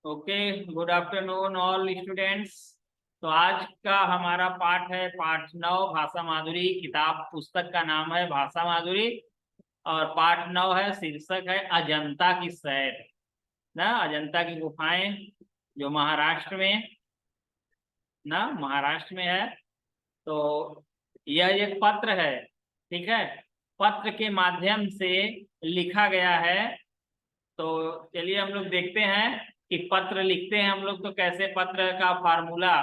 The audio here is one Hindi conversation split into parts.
Okay, good afternoon all students. तो आज का हमारा पाठ है पाठ 9 भाषा माधुरी। किताब पुस्तक का नाम है भाषा माधुरी और पाठ 9 है, शीर्षक है अजंता की सैर। ना अजंता की गुफाएं जो महाराष्ट्र में है। तो यह एक पत्र है, ठीक है। पत्र के माध्यम से लिखा गया है। तो चलिए हम लोग देखते हैं कि पत्र लिखते हैं हम लोग तो कैसे पत्र का फार्मूला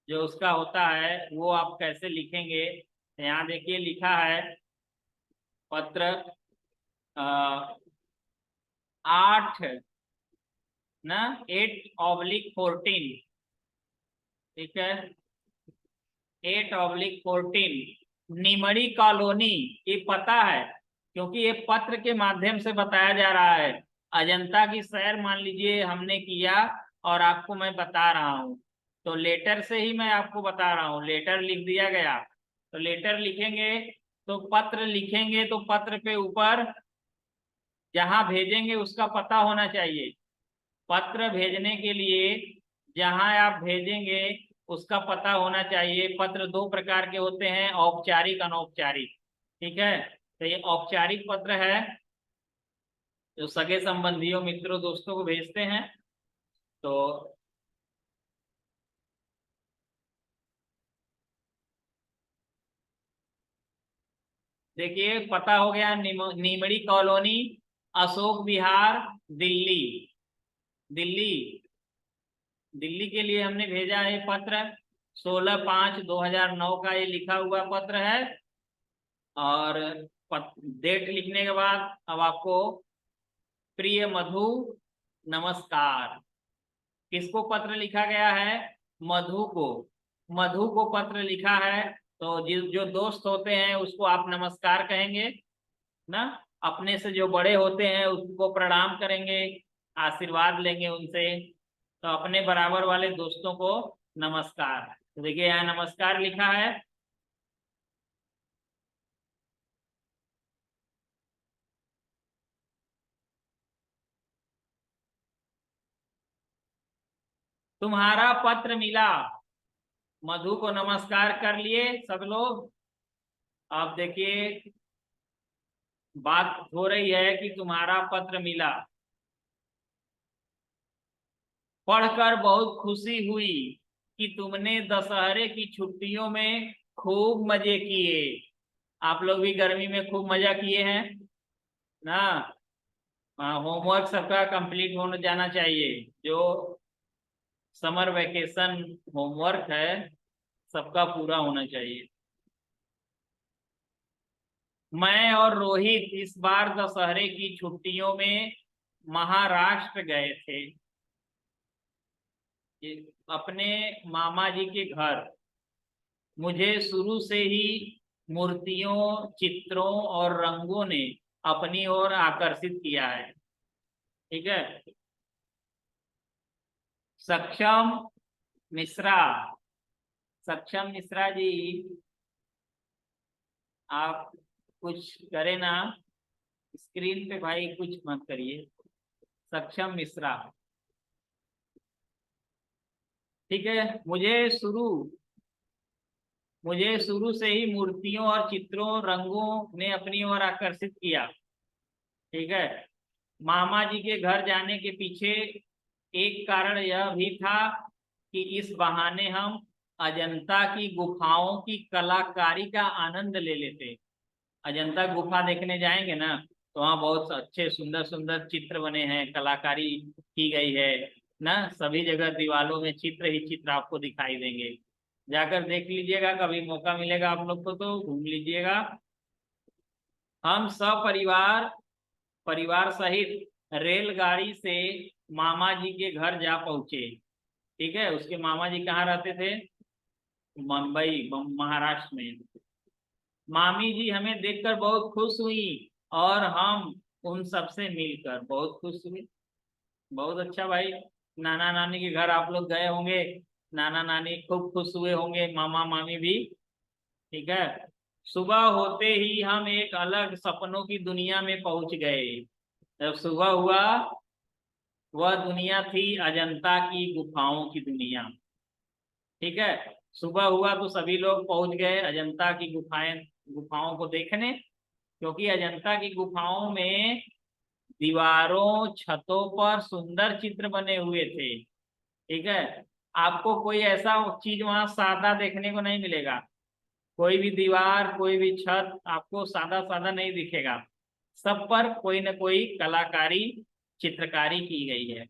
जो उसका होता है वो आप कैसे लिखेंगे। तो यहाँ देखिए लिखा है पत्र 8 ना 8/14, ठीक है। 8/14 निमड़ी कॉलोनी, ये पता है क्योंकि ये पत्र के माध्यम से बताया जा रहा है। अजंता की सैर मान लीजिए हमने किया और आपको मैं बता रहा हूँ, तो लेटर से ही मैं आपको बता रहा हूँ, लेटर लिख दिया गया। तो लेटर लिखेंगे तो पत्र लिखेंगे तो पत्र पे ऊपर जहाँ भेजेंगे उसका पता होना चाहिए। पत्र भेजने के लिए जहां आप भेजेंगे उसका पता होना चाहिए। पत्र दो प्रकार के होते हैं, औपचारिक अनौपचारिक, ठीक है। तो ये औपचारिक पत्र है जो सगे संबंधियों मित्रों दोस्तों को भेजते हैं। तो देखिए पता हो गया, नीमड़ी कॉलोनी, अशोक विहार, दिल्ली। दिल्ली दिल्ली के लिए हमने भेजा है पत्र। 16/5/2009 का ये लिखा हुआ पत्र है। और डेट लिखने के बाद अब आपको प्रिय मधु नमस्कार, किसको पत्र लिखा गया है? मधु को। मधु को पत्र लिखा है। तो जो दोस्त होते हैं उसको आप नमस्कार कहेंगे ना। अपने से जो बड़े होते हैं उसको प्रणाम करेंगे, आशीर्वाद लेंगे उनसे। तो अपने बराबर वाले दोस्तों को नमस्कार। तो देखिए यहाँ नमस्कार लिखा है। तुम्हारा पत्र मिला। मधु को नमस्कार कर लिए सब लोग। अब देखिए बात हो रही है कि तुम्हारा पत्र मिला, पढ़कर बहुत खुशी हुई कि तुमने दशहरे की छुट्टियों में खूब मजे किए। आप लोग भी गर्मी में खूब मजा किए हैं ना। होमवर्क सबका कंप्लीट होने जाना चाहिए। जो समर वेकेशन होमवर्क है सबका पूरा होना चाहिए। मैं और रोहित इस बार दशहरे की छुट्टियों में महाराष्ट्र गए थे, अपने मामा जी के घर। मुझे शुरू से ही मूर्तियों, चित्रों और रंगों ने अपनी ओर आकर्षित किया है, ठीक है। सक्षम मिश्रा, सक्षम मिश्रा जी, आप कुछ करें ना, स्क्रीन पे भाई कुछ मत करिए। सक्षम मिश्रा, ठीक है। मुझे शुरू से ही मूर्तियों और चित्रों रंगों ने अपनी ओर आकर्षित किया, ठीक है। मामा जी के घर जाने के पीछे एक कारण यह भी था कि इस बहाने हम अजंता की गुफाओं की कलाकारी का आनंद ले लेते। अजंता गुफा देखने जाएंगे ना तो वहाँ बहुत अच्छे सुंदर सुंदर चित्र बने हैं, कलाकारी की गई है ना। सभी जगह दीवालों में चित्र ही चित्र आपको दिखाई देंगे। जाकर देख लीजिएगा, कभी मौका मिलेगा आप लोग को तो घूम लीजिएगा। हम सपरिवार परिवार सहित रेलगाड़ी से मामा जी के घर जा पहुंचे, ठीक है। उसके मामा जी कहाँ रहते थे? मुंबई, महाराष्ट्र में। मामी जी हमें देखकर बहुत खुश हुई और हम उन सबसे मिलकर बहुत खुश हुए। बहुत अच्छा भाई। नाना नानी के घर आप लोग गए होंगे, नाना नानी खूब खुश हुए होंगे, मामा मामी भी, ठीक है। सुबह होते ही हम एक अलग सपनों की दुनिया में पहुंच गए। जब सुबह हुआ वह दुनिया थी अजंता की गुफाओं की दुनिया। ठीक है। सुबह हुआ तो सभी लोग पहुंच गए अजंता की गुफाओं को देखने, क्योंकि अजंता की गुफाओं में दीवारों छतों पर सुंदर चित्र बने हुए थे। ठीक है। आपको कोई ऐसा चीज वहां सादा देखने को नहीं मिलेगा। कोई भी दीवार कोई भी छत आपको सादा सादा नहीं दिखेगा। सब पर कोई न कोई कलाकारी चित्रकारी की गई है।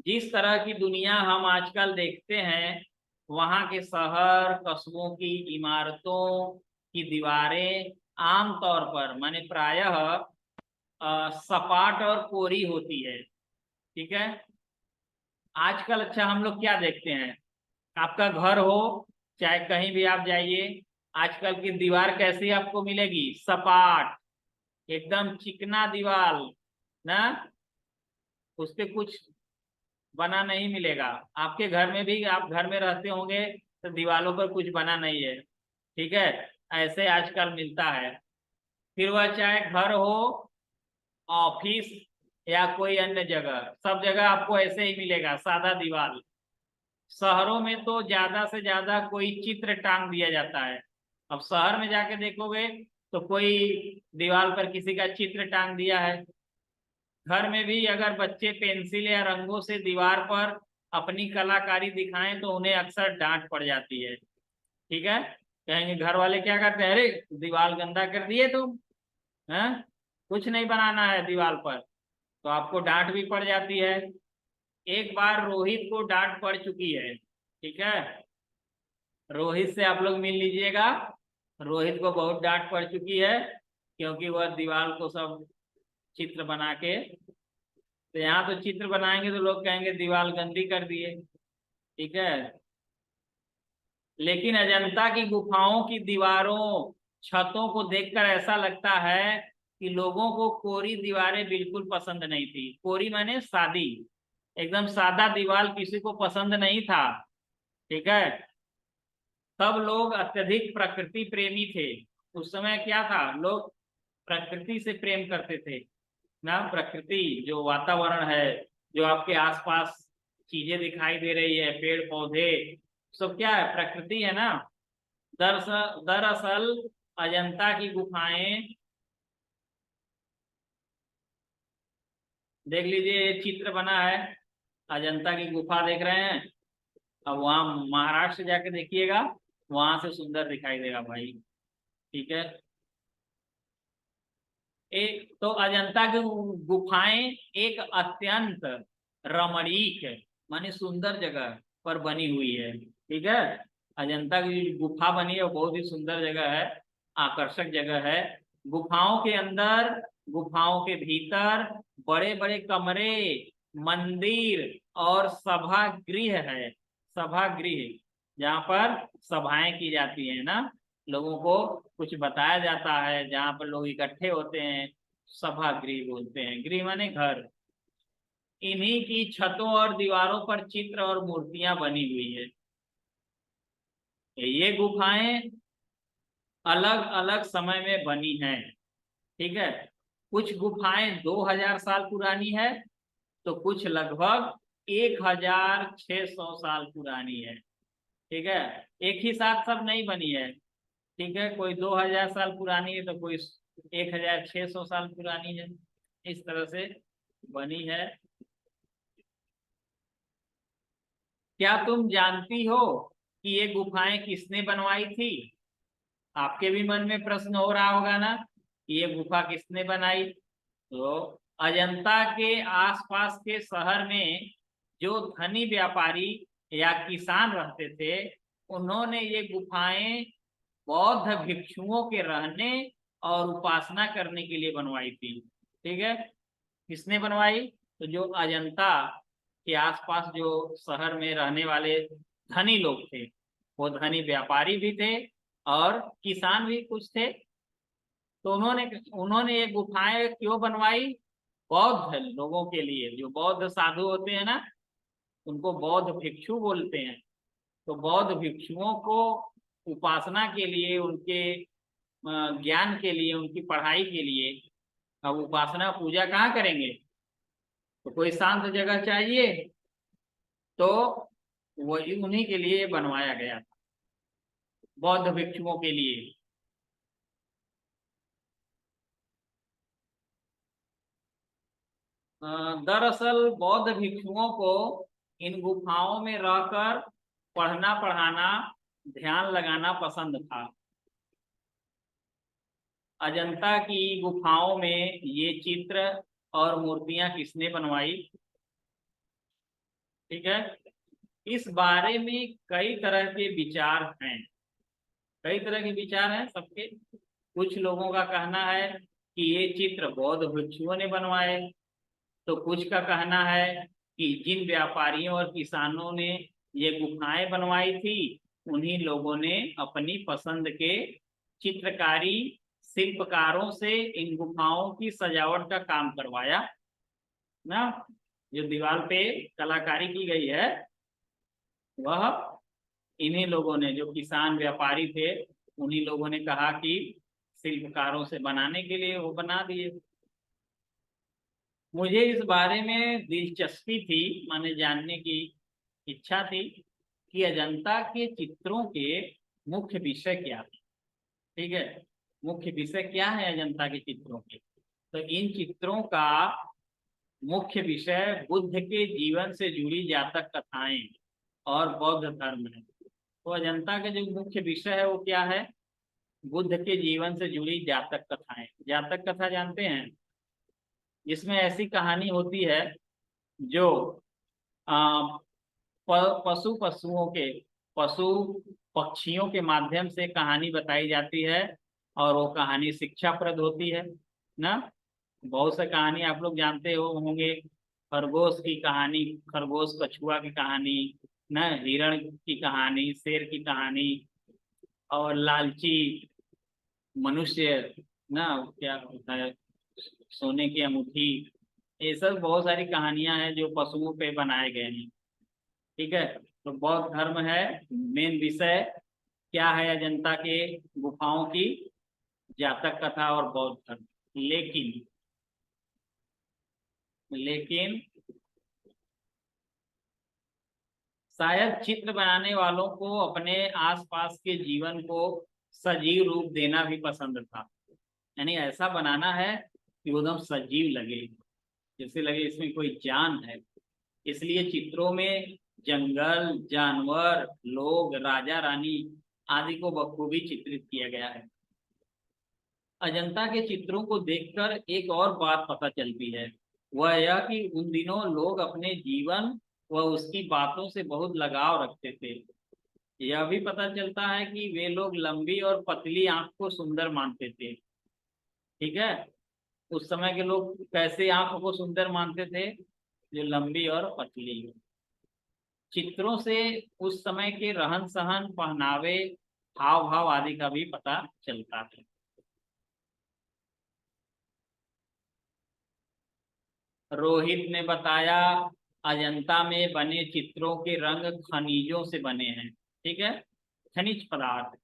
जिस तरह की दुनिया हम आजकल देखते हैं, वहाँ के शहर कस्बों की इमारतों की दीवारें आमतौर पर माने प्रायः सपाट और कोरी होती है। ठीक है। आजकल अच्छा हम लोग क्या देखते हैं, आपका घर हो चाहे कहीं भी आप जाइए, आजकल की दीवार कैसी आपको मिलेगी, सपाट, एकदम चिकना दीवार ना, उस पे कुछ बना नहीं मिलेगा। आपके घर में भी आप घर में रहते होंगे तो दीवारों पर कुछ बना नहीं है। ठीक है। ऐसे आजकल मिलता है। फिर वह चाहे घर हो ऑफिस या कोई अन्य जगह, सब जगह आपको ऐसे ही मिलेगा सादा दीवार। शहरों में तो ज्यादा से ज्यादा कोई चित्र टांग दिया जाता है। अब शहर में जाके देखोगे तो कोई दीवार पर किसी का चित्र टांग दिया है। घर में भी अगर बच्चे पेंसिल या रंगों से दीवार पर अपनी कलाकारी दिखाएं तो उन्हें अक्सर डांट पड़ जाती है। ठीक है। कहेंगे घर वाले क्या करते हैं, अरे दीवार गंदा कर दिए तुम, हैं, कुछ नहीं बनाना है दीवार पर, तो आपको डांट भी पड़ जाती है। एक बार रोहित को डांट पड़ चुकी है। ठीक है। रोहित से आप लोग मिल लीजिएगा। रोहित को बहुत डांट पड़ चुकी है, क्योंकि वह दीवार को सब चित्र बना के, तो यहाँ तो चित्र बनाएंगे तो लोग कहेंगे दीवार गंदी कर दिए। ठीक है। लेकिन अजंता की गुफाओं की दीवारों छतों को देखकर ऐसा लगता है कि लोगों को कोरी दीवारें बिल्कुल पसंद नहीं थी। कोरी माने सादी, एकदम सादा दीवार किसी को पसंद नहीं था। ठीक है। सब लोग अत्यधिक प्रकृति प्रेमी थे। उस समय क्या था, लोग प्रकृति से प्रेम करते थे ना। प्रकृति जो वातावरण है, जो आपके आसपास चीजें दिखाई दे रही है, पेड़ पौधे, सब क्या है, प्रकृति है ना। दरअसल दरअसल अजंता की गुफाएं, देख लीजिए ये चित्र बना है, अजंता की गुफा देख रहे हैं। अब वहां महाराष्ट्र जाके देखिएगा, वहां से सुंदर दिखाई देगा भाई। ठीक है। एक तो अजंता की गुफाएं एक अत्यंत रमणीक माने सुंदर जगह पर बनी हुई है। ठीक है। अजंता की गुफा बनी है वो बहुत ही सुंदर जगह है, आकर्षक जगह है। गुफाओं के अंदर, गुफाओं के भीतर बड़े बड़े कमरे, मंदिर और सभागृह है। सभागृह जहाँ पर सभाएं की जाती है ना, लोगों को कुछ बताया जाता है, जहाँ पर लोग इकट्ठे होते हैं, सभागृह बोलते हैं। गृह माने घर। इन्हीं की छतों और दीवारों पर चित्र और मूर्तियां बनी हुई है। ये गुफाएं अलग अलग समय में बनी हैं। ठीक है। कुछ गुफाएं 2000 साल पुरानी है, तो कुछ लगभग 1600 साल पुरानी है। ठीक है। एक ही साथ सब नहीं बनी है। ठीक है। कोई 2000 साल पुरानी है तो कोई 1600 साल पुरानी है, इस तरह से बनी है। क्या तुम जानती हो कि ये गुफाएं किसने बनवाई थी? आपके भी मन में प्रश्न हो रहा होगा ना कि ये गुफा किसने बनाई। तो अजंता के आसपास के शहर में जो धनी व्यापारी या किसान रहते थे, उन्होंने ये गुफाएं बौद्ध भिक्षुओं के रहने और उपासना करने के लिए बनवाई थी। ठीक है। किसने बनवाई, तो जो अजंता के आसपास जो शहर में रहने वाले धनी लोग थे, वो धनी व्यापारी भी थे और किसान भी कुछ थे, तो उन्होंने उन्होंने ये गुफाएं क्यों बनवाई, बौद्ध लोगों के लिए। जो बौद्ध साधु होते हैं ना, उनको बौद्ध भिक्षु बोलते हैं। तो बौद्ध भिक्षुओं को उपासना के लिए, उनके ज्ञान के लिए, उनकी पढ़ाई के लिए। अब उपासना पूजा कहाँ करेंगे, तो कोई शांत जगह चाहिए, तो वही उन्हीं के लिए बनवाया गया था, बौद्ध भिक्षुओं के लिए। दरअसल बौद्ध भिक्षुओं को इन गुफाओं में रहकर पढ़ना पढ़ाना, ध्यान लगाना पसंद था। अजंता की गुफाओं में ये चित्र और मूर्तियां किसने बनवाई? ठीक है, इस बारे में कई तरह के विचार हैं, कई तरह के विचार हैं सबके। कुछ लोगों का कहना है कि ये चित्र बौद्ध भिक्षुओं ने बनवाए, तो कुछ का कहना है कि जिन व्यापारियों और किसानों ने ये गुफाएं बनवाई थी, उन्हीं लोगों ने अपनी पसंद के चित्रकारी शिल्पकारों से इन गुफाओं की सजावट का काम करवाया ना। जो दीवार पे कलाकारी की गई है, वह इन्हीं लोगों ने, जो किसान व्यापारी थे, उन्हीं लोगों ने कहा कि शिल्पकारों से बनाने के लिए वो बना दिए। मुझे इस बारे में दिलचस्पी थी, माने जानने की इच्छा थी कि अजंता के चित्रों के मुख्य विषय क्या है। ठीक है, मुख्य विषय क्या है अजंता के चित्रों के? तो इन चित्रों का मुख्य विषय बुद्ध के जीवन से जुड़ी जातक कथाएं और बौद्ध धर्म है। तो अजंता के जो मुख्य विषय है वो क्या है? बुद्ध के जीवन से जुड़ी जातक कथाएं। जातक कथा जानते हैं? इसमें ऐसी कहानी होती है जो पशु पशुओं के, पशु पक्षियों के माध्यम से कहानी बताई जाती है, और वो कहानी शिक्षाप्रद होती है ना। बहुत सी कहानी आप लोग जानते हो होंगे, खरगोश की कहानी, खरगोश कछुआ की कहानी ना, हिरण की कहानी, शेर की कहानी, और लालची मनुष्य ना, क्या होता है, सोने की अंगूठी। ये सब बहुत सारी कहानियां हैं जो पशुओं पे बनाए गए हैं। ठीक है, तो बौद्ध धर्म है मेन विषय। क्या है अजंता के गुफाओं की? जातक कथा और बौद्ध धर्म। लेकिन लेकिन शायद चित्र बनाने वालों को अपने आसपास के जीवन को सजीव रूप देना भी पसंद था। यानी ऐसा बनाना है कि वो एकदम सजीव लगे, जैसे लगे इसमें कोई जान है। इसलिए चित्रों में जंगल, जानवर, लोग, राजा रानी आदि को बखूबी चित्रित किया गया है। अजंता के चित्रों को देखकर एक और बात पता चलती है, वह यह कि उन दिनों लोग अपने जीवन व उसकी बातों से बहुत लगाव रखते थे। यह भी पता चलता है कि वे लोग लंबी और पतली आंख को सुंदर मानते थे। ठीक है, उस समय के लोग कैसे आंख को सुंदर मानते थे? जो लंबी और पतली हो। चित्रों से उस समय के रहन सहन, पहनावे, हाव भाव आदि का भी पता चलता है। रोहित ने बताया अजंता में बने चित्रों के रंग खनिजों से बने हैं। ठीक है, खनिज पदार्थ,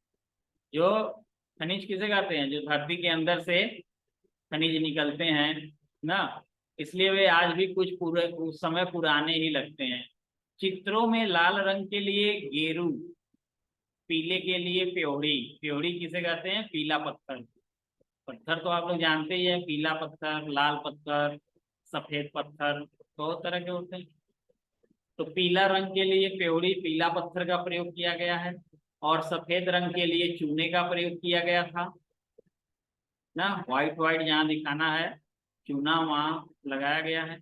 जो खनिज किसे कहते हैं? जो धरती के अंदर से खनिज निकलते हैं ना, इसलिए वे आज भी कुछ पूरे उस समय पुराने ही लगते हैं। चित्रों में लाल रंग के लिए गेरू, पीले के लिए प्योड़ी। प्योड़ी किसे कहते हैं? पीला पत्थर। पत्थर तो आप लोग जानते ही है, पीला पत्थर, लाल पत्थर, सफेद पत्थर, बहुत तरह के होते हैं। तो पीला रंग के लिए प्योड़ी, पीला पत्थर का प्रयोग किया गया है, और सफेद रंग के लिए चूने का प्रयोग किया गया था ना। व्हाइट व्हाइट जहाँ दिखाना है, चूना वहाँ लगाया गया है।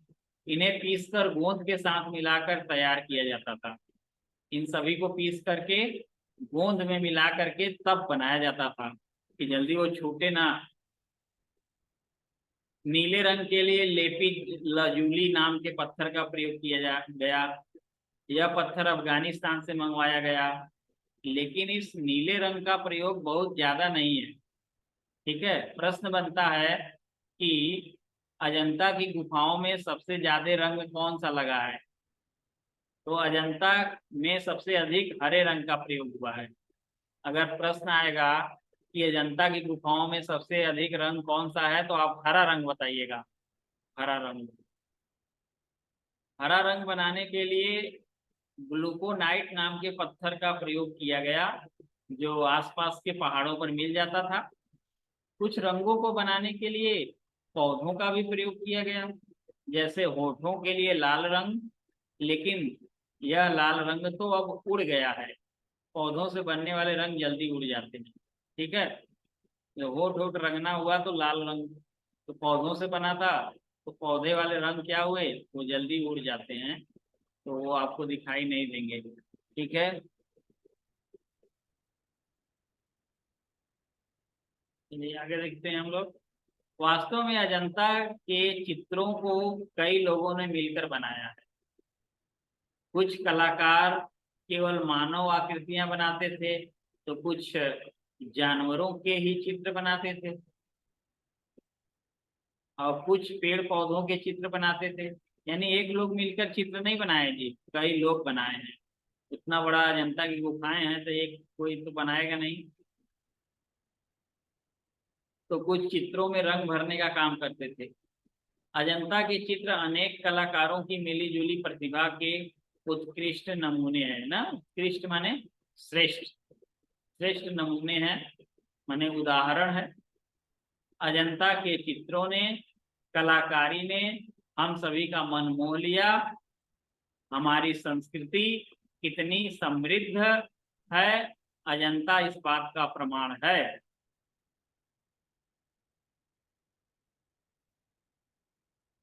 इन्हें पीसकर गोंद के साथ मिलाकर तैयार किया जाता था। इन सभी को पीस करके गोंद में मिला करके तब बनाया जाता था कि जल्दी वो छूटे ना। नीले रंग के लिए लेपी लजूली नाम के पत्थर का प्रयोग किया गया। यह पत्थर अफगानिस्तान से मंगवाया गया, लेकिन इस नीले रंग का प्रयोग बहुत ज्यादा नहीं है। ठीक है, प्रश्न बनता है कि अजंता की गुफाओं में सबसे ज्यादा रंग कौन सा लगा है? तो अजंता में सबसे अधिक हरे रंग का प्रयोग हुआ है। अगर प्रश्न आएगा कि अजंता की गुफाओं में सबसे अधिक रंग कौन सा है, तो आप हरा रंग बताइएगा। हरा रंग। हरा रंग बनाने के लिए ग्लूकोनाइट नाम के पत्थर का प्रयोग किया गया, जो आसपास के पहाड़ों पर मिल जाता था। कुछ रंगों को बनाने के लिए पौधों का भी प्रयोग किया गया, जैसे होठों के लिए लाल रंग। लेकिन यह लाल रंग तो अब उड़ गया है। पौधों से बनने वाले रंग जल्दी उड़ जाते हैं। ठीक है। जब होठ होठ रंगना हुआ तो लाल रंग तो पौधों से बना था, तो पौधे वाले रंग क्या हुए, वो जल्दी उड़ जाते हैं, तो वो आपको दिखाई नहीं देंगे। ठीक है। चलिए आगे देखते हैं हम लोग। वास्तव में अजंता के चित्रों को कई लोगों ने मिलकर बनाया है। कुछ कलाकार केवल मानव आकृतियां बनाते थे, तो कुछ जानवरों के ही चित्र बनाते थे, और कुछ पेड़ पौधों के चित्र बनाते थे। यानी एक लोग मिलकर चित्र नहीं बनाए जी, कई लोग बनाए हैं। इतना बड़ा अजंता की गुफाएं हैं, तो एक कोई तो बनाएगा नहीं। तो कुछ चित्रों में रंग भरने का काम करते थे। अजंता के चित्र अनेक कलाकारों की मिलीजुली प्रतिभा के उत्कृष्ट नमूने हैं ना। उत्कृष्ट माने श्रेष्ठ, श्रेष्ठ नमूने हैं, माने उदाहरण है। अजंता के चित्रों ने, कलाकारी ने हम सभी का मन मोह लिया। हमारी संस्कृति कितनी समृद्ध है, अजंता इस बात का प्रमाण है।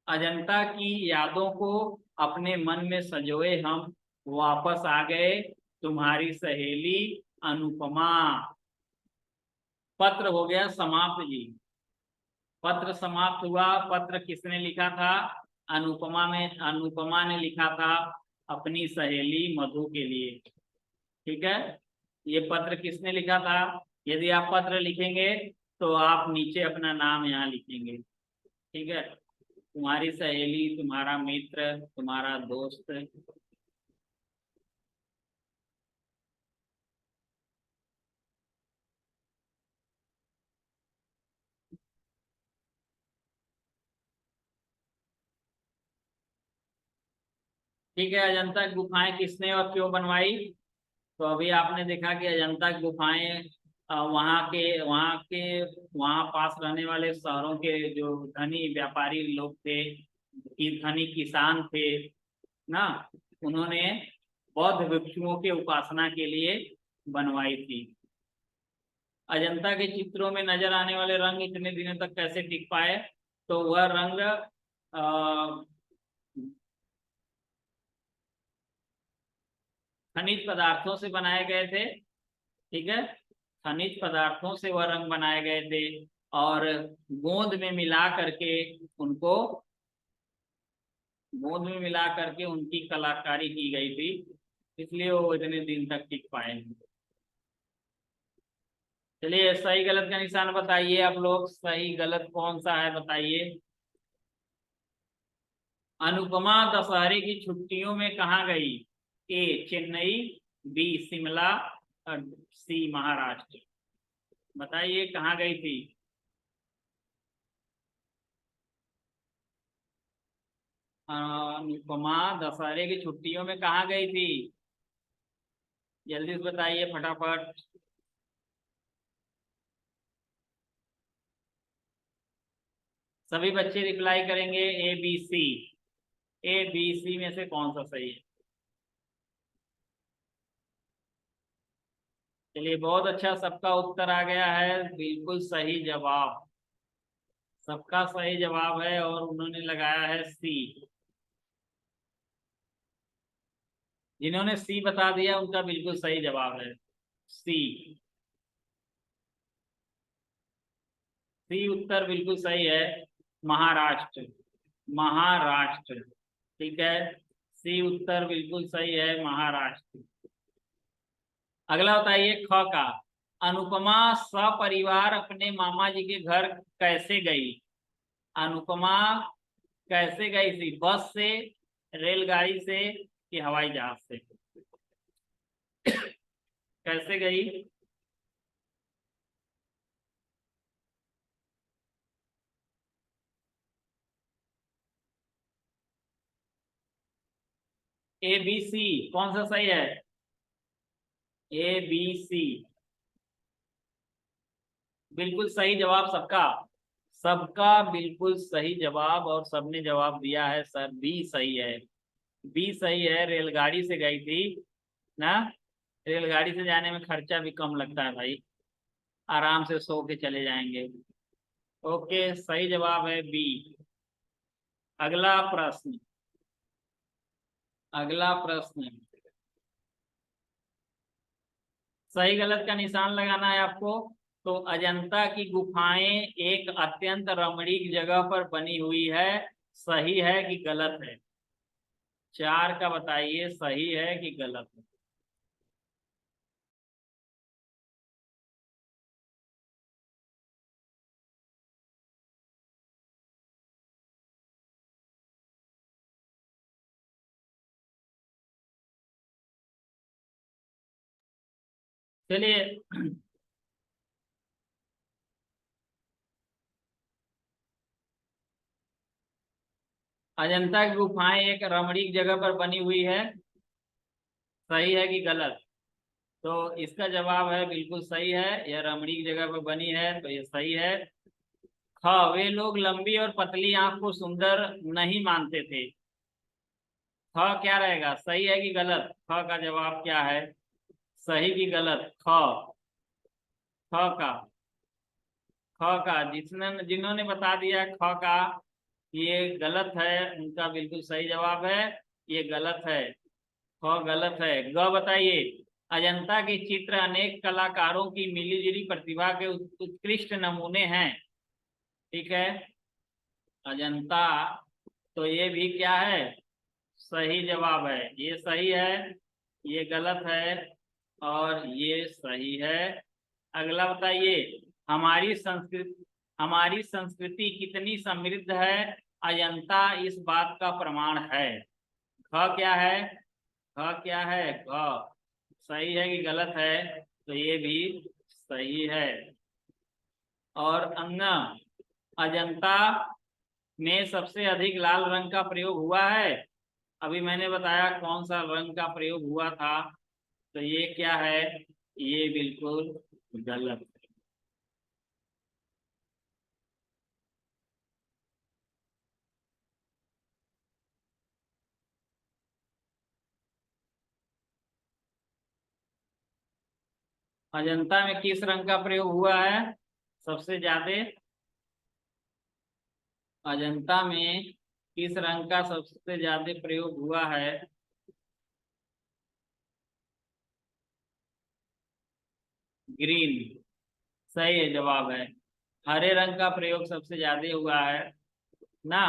अजंता की यादों को अपने मन में संजोए हम वापस आ गए, तुम्हारी सहेली अनुपमा। पत्र हो गया समाप्त जी। पत्र समाप्त हुआ। पत्र किसने लिखा था? अनुपमा ने लिखा था अपनी सहेली मधु के लिए। ठीक है। ये पत्र किसने लिखा था? यदि आप पत्र लिखेंगे तो आप नीचे अपना नाम यहाँ लिखेंगे। ठीक है। तुम्हारी सहेली, तुम्हारा मित्र, तुम्हारा दोस्त। ठीक है। अजंता की गुफाएं किसने और क्यों बनवाई? तो अभी आपने देखा कि अजंता की गुफाएं वहाँ पास रहने वाले शहरों के जो धनी व्यापारी लोग थे, धनी किसान थे ना, उन्होंने बौद्ध भिक्षुओं के उपासना के लिए बनवाई थी। अजंता के चित्रों में नजर आने वाले रंग इतने दिनों तक कैसे टिक पाए? तो वह रंग खनिज पदार्थों से बनाए गए थे। ठीक है। खनिज पदार्थों से वह रंग बनाए गए थे, और गोंद में मिला करके उनको गोंद में मिला करके उनकी कलाकारी की गई थी, इसलिए वो इतने दिन तक टिक पाए। चलिए सही गलत का निशान बताइए आप लोग, सही गलत कौन सा है बताइए। अनुपमा दशहरे की छुट्टियों में कहाँ गई? ए चेन्नई, बी शिमला, और सी महाराष्ट्र। बताइए कहाँ गई थी? अनुपमा दशहरे की छुट्टियों में कहाँ गई थी? जल्दी से बताइए फटाफट। सभी बच्चे रिप्लाई करेंगे A B C. A B C में से कौन सा सही है? चलिए बहुत अच्छा, सबका उत्तर आ गया है, बिल्कुल सही जवाब। सबका सही जवाब है, और उन्होंने लगाया है सी। जिन्होंने सी बता दिया उनका बिल्कुल सही जवाब है सी। सी उत्तर बिल्कुल सही है, महाराष्ट्र। महाराष्ट्र। ठीक है। सी उत्तर बिल्कुल सही है, महाराष्ट्र। अगला बताइए ख का। अनुपमा सपरिवार अपने मामा जी के घर कैसे गई? अनुपमा कैसे गई थी? बस से, रेलगाड़ी से, कि हवाई जहाज से? कैसे गई? ए बी सी कौन सा सही है? ए बी सी बिल्कुल सही जवाब सबका। सबका बिल्कुल सही जवाब, और सबने जवाब दिया है सर, बी सही है। बी सही है, रेलगाड़ी से गई थी ना। रेलगाड़ी से जाने में खर्चा भी कम लगता है भाई, आराम से सो के चले जाएंगे। ओके, सही जवाब है बी। अगला प्रश्न। अगला प्रश्न, सही गलत का निशान लगाना है आपको। तो अजंता की गुफाएं एक अत्यंत रमणीक जगह पर बनी हुई है, सही है कि गलत है? चार का बताइए, सही है कि गलत है? चलिए। अजंता की गुफाएं एक रमणीक जगह पर बनी हुई है, सही है कि गलत? तो इसका जवाब है बिल्कुल सही है, यह रमणीक जगह पर बनी है, तो ये सही है। हाँ, वे लोग लंबी और पतली आंख को सुंदर नहीं मानते थे। ख क्या रहेगा, सही है कि गलत? ख का जवाब क्या है, सही कि गलत? ख। ख का, ख का जिसने जिन्होंने बता दिया ख का ये गलत है, उनका बिल्कुल सही जवाब है, ये गलत है। ख गलत है। ग बताइए। अजंता के चित्र अनेक कलाकारों की मिलीजुली प्रतिभा के उत्कृष्ट नमूने हैं। ठीक है, अजंता, तो ये भी क्या है, सही जवाब है। ये सही है, ये गलत है, और ये सही है। अगला बताइए। हमारी संस्कृति कितनी समृद्ध है, अजंता इस बात का प्रमाण है। ख क्या है, ख क्या है, ख सही है कि गलत है? तो ये भी सही है। और अन्ना, अजंता में सबसे अधिक लाल रंग का प्रयोग हुआ है। अभी मैंने बताया कौन सा रंग का प्रयोग हुआ था, तो ये क्या है, ये बिल्कुल गलत है। अजंता में किस रंग का प्रयोग हुआ है सबसे ज्यादा? अजंता में किस रंग का सबसे ज्यादा प्रयोग हुआ है? ग्रीन सही है जवाब है। हरे रंग का प्रयोग सबसे ज्यादा हुआ है ना।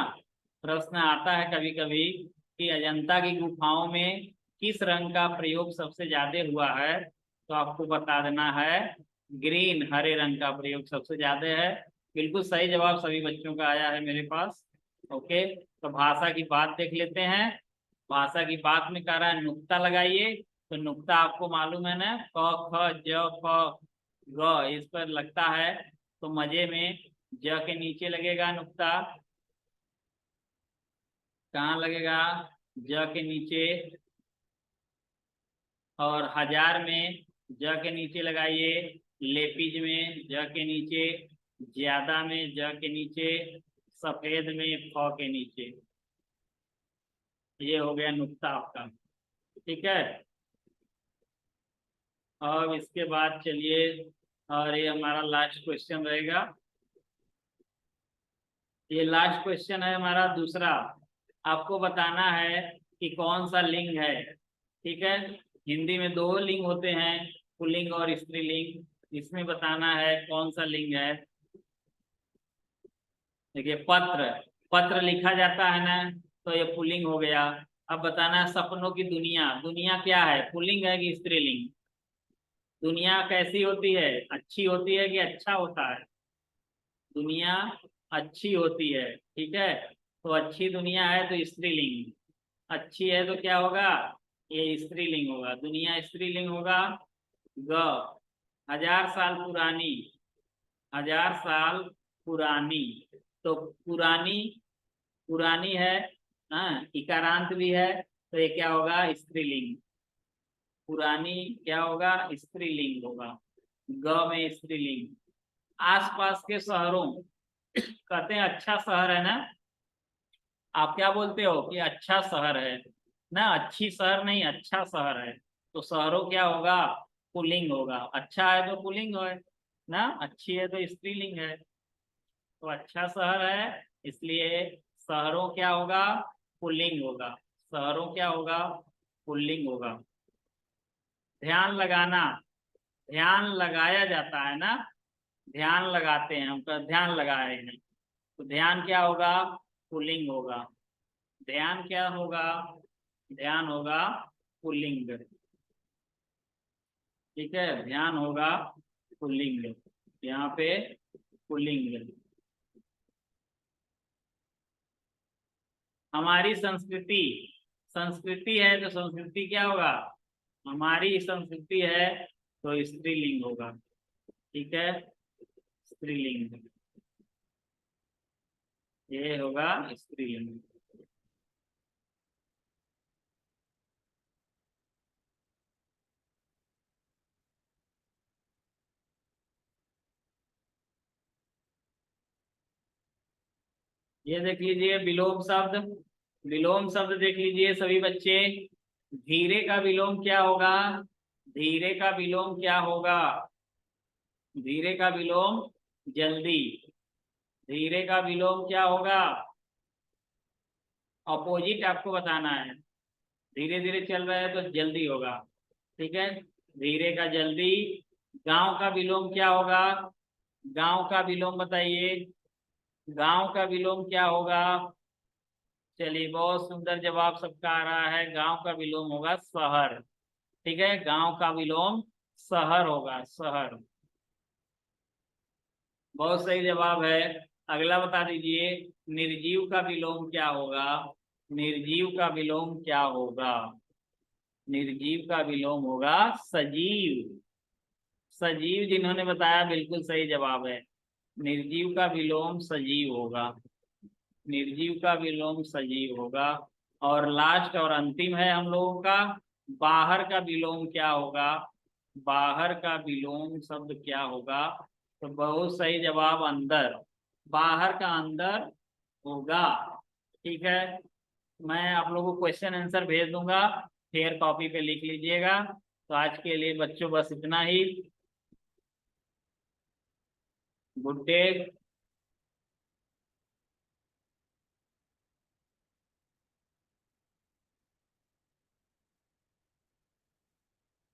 प्रश्न आता है कभी कभी कि अजंता की गुफाओं में किस रंग का प्रयोग सबसे ज्यादा हुआ है, तो आपको बता देना है ग्रीन, हरे रंग का प्रयोग सबसे ज्यादा है। बिल्कुल सही जवाब सभी बच्चों का आया है मेरे पास। ओके, तो भाषा की बात देख लेते हैं। भाषा की बात में कह रहा है नुक्ता लगाइए। तो नुक्ता आपको मालूम है ना, क ख ज फ ग, इस पर लगता है। तो मजे में ज के नीचे लगेगा नुक्ता। कहाँ लगेगा, ज के नीचे। और हजार में ज के नीचे लगाइए। लेपिज में ज के नीचे। ज्यादा में ज के नीचे। सफेद में फ के नीचे। ये हो गया नुक्ता आपका। ठीक है, और इसके बाद चलिए, और ये हमारा लास्ट क्वेश्चन रहेगा। ये लास्ट क्वेश्चन है हमारा दूसरा। आपको बताना है कि कौन सा लिंग है। ठीक है, हिंदी में दो लिंग होते हैं, पुल्लिंग और स्त्रीलिंग। इसमें बताना है कौन सा लिंग है। देखिए, पत्र, पत्र लिखा जाता है ना, तो ये पुल्लिंग हो गया। अब बताना है सपनों की दुनिया, दुनिया क्या है, पुल्लिंग है कि स्त्रीलिंग? दुनिया कैसी होती है, अच्छी होती है कि अच्छा होता है? दुनिया अच्छी होती है। ठीक है, तो अच्छी दुनिया है तो स्त्रीलिंग, अच्छी है तो क्या होगा, ये स्त्रीलिंग होगा, दुनिया स्त्रीलिंग होगा। ग, हजार साल पुरानी, हजार साल पुरानी, तो पुरानी, पुरानी है, हाँ, इकारांत भी है, तो ये क्या होगा, स्त्रीलिंग। पुरानी क्या होगा, स्त्रीलिंग होगा। ग में स्त्रीलिंग। आसपास के शहरों, कहते हैं अच्छा शहर है ना, आप क्या बोलते हो कि अच्छा शहर है ना, अच्छी शहर नहीं, अच्छा शहर है। तो शहरों क्या होगा, पुल्लिंग होगा। अच्छा है तो पुल्लिंग है ना, अच्छी है तो स्त्रीलिंग है। तो अच्छा शहर है, इसलिए शहरों क्या होगा, पुल्लिंग होगा। शहरों क्या होगा, पुल्लिंग होगा। ध्यान लगाना, ध्यान लगाया जाता है ना, ध्यान लगाते हैं, हम तो ध्यान लगाए हैं। तो ध्यान क्या होगा, पुल्लिंग होगा। ध्यान क्या होगा, ध्यान होगा पुल्लिंग। ठीक है, ध्यान होगा पुल्लिंग, यहाँ पे पुल्लिंग। हमारी संस्कृति, संस्कृति है तो संस्कृति क्या होगा, हमारी संस्कृति है तो स्त्रीलिंग होगा। ठीक है, स्त्रीलिंग, ये होगा स्त्रीलिंग। ये देख लीजिए विलोम शब्द, विलोम शब्द देख लीजिए सभी बच्चे। धीरे का विलोम क्या होगा, धीरे का विलोम क्या होगा, धीरे का विलोम जल्दी। धीरे का विलोम क्या होगा, अपोजिट आपको बताना है। धीरे धीरे चल रहा है तो जल्दी होगा। ठीक है, धीरे का जल्दी। गांव का विलोम क्या होगा, गांव का विलोम बताइए, गांव का विलोम क्या होगा। चलिए, बहुत सुंदर जवाब सबका आ रहा है, गांव का विलोम होगा शहर। ठीक है, गांव का विलोम शहर होगा, शहर। बहुत सही जवाब है। अगला बता दीजिए, निर्जीव का विलोम क्या होगा, निर्जीव का विलोम क्या होगा। निर्जीव का विलोम होगा सजीव। सजीव जिन्होंने बताया बिल्कुल सही जवाब है। निर्जीव का विलोम सजीव होगा, निर्जीव का विलोम सजीव होगा। और लास्ट और अंतिम है हम लोगों का, बाहर का विलोम क्या होगा, बाहर का विलोम शब्द क्या होगा। तो बहुत सही जवाब अंदर, बाहर का अंदर होगा। ठीक है, मैं आप लोगों को क्वेश्चन आंसर भेज दूंगा, फिर कॉपी पे लिख लीजिएगा। तो आज के लिए बच्चों बस इतना ही। Good day.